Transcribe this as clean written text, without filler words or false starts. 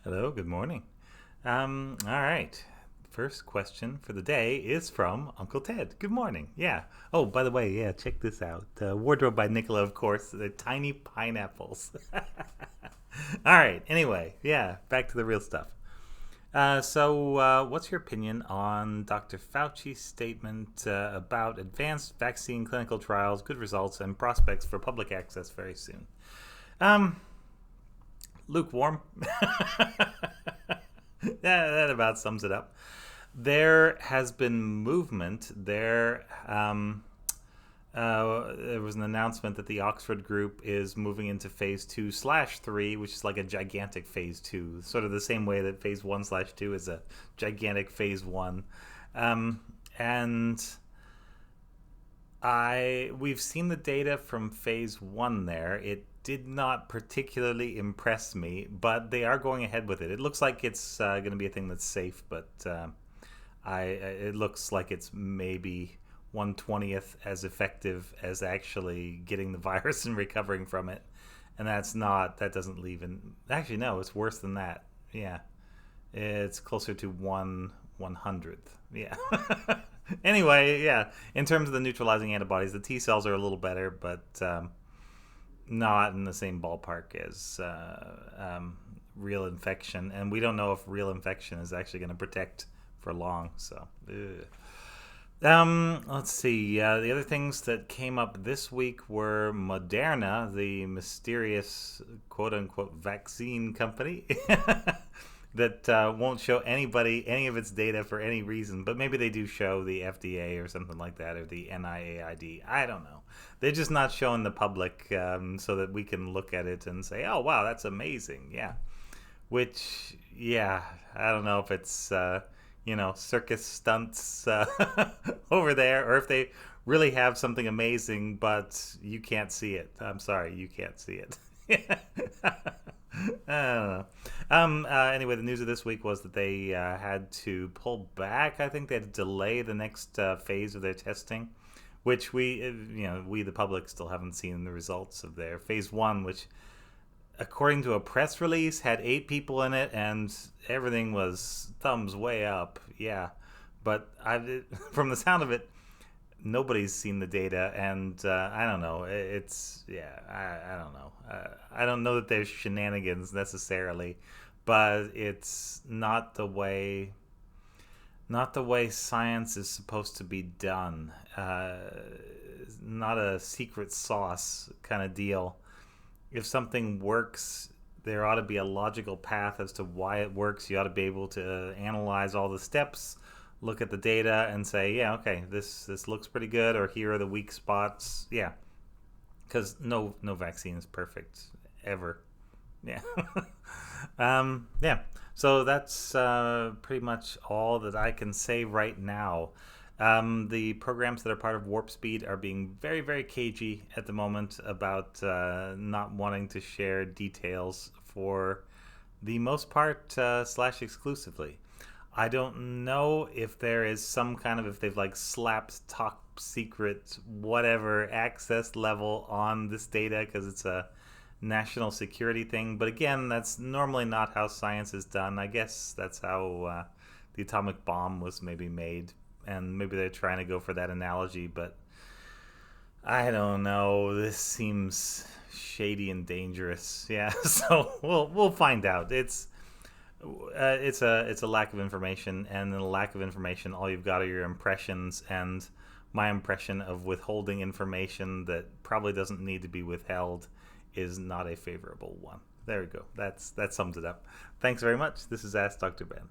Hello, good morning. All right. First question for the day is from Uncle Ted. Good morning. Yeah. Oh, by the way, yeah, check this out. Wardrobe by Nicola, of course. The tiny pineapples. All right. Anyway, yeah, back to the real stuff. What's your opinion on Dr. Fauci's statement about advanced vaccine clinical trials, good results, and prospects for public access very soon? Um, Lukewarm. That about sums it up. There has been movement. There was an announcement that the Oxford group is moving into phase 2/3, which is like a gigantic phase 2, sort of the same way that phase 1/2 is a gigantic phase 1. Um, and we've seen the data from phase 1 there. It did not particularly impress me, but they are going ahead with it. It looks like it's going to be a thing that's safe, but it looks like it's maybe 1/20th as effective as actually getting the virus and recovering from it. And that doesn't leave in, actually, no, it's worse than that. Yeah. It's closer to 1/100th. Yeah. Anyway, yeah. In terms of the neutralizing antibodies, the T cells are a little better, but not in the same ballpark as real infection. And we don't know if real infection is actually going to protect for long. So, ugh. Let's see. The other things that came up this week were Moderna, the mysterious quote unquote vaccine company that won't show anybody any of its data for any reason, but maybe they do show the FDA or something like that, or the NIAID. I don't know. They're just not showing the public so that we can look at it and say, oh, wow, that's amazing. Yeah. Which, yeah, I don't know if it's, circus stunts over there, or if they really have something amazing, but you can't see it. I'm sorry, you can't see it. I don't know. Anyway, the news of this week was that they had to pull back. I think they had to delay the next phase of their testing, which we the public still haven't seen the results of their phase 1, which, according to a press release, had 8 people in it, and everything was thumbs way up. Yeah, but from the sound of it, nobody's seen the data, and I don't know. It's yeah, I don't know. I don't know that there's shenanigans necessarily, but it's not the way science is supposed to be done. Not a secret sauce kind of deal. If something works, there ought to be a logical path as to why it works. You ought to be able to analyze all the steps, look at the data, and say, yeah, okay, this looks pretty good, or here are the weak spots. Yeah, because no vaccine is perfect ever. Yeah. Yeah. So that's pretty much all that I can say right now. The programs that are part of Warp Speed are being very, very cagey at the moment about not wanting to share details for the most part, slash exclusively. I don't know if there is some kind of, if they've like slapped top secret whatever access level on this data because it's a national security thing. But again, that's normally not how science is done. I guess that's how the atomic bomb was maybe made, and maybe they're trying to go for that analogy. But I don't know. This seems shady and dangerous. Yeah, so we'll find out. It's a lack of information, and in a lack of information, all you've got are your impressions, and my impression of withholding information that probably doesn't need to be withheld is not a favorable one. There we go. That sums it up. Thanks very much. This is Ask Dr. Ben.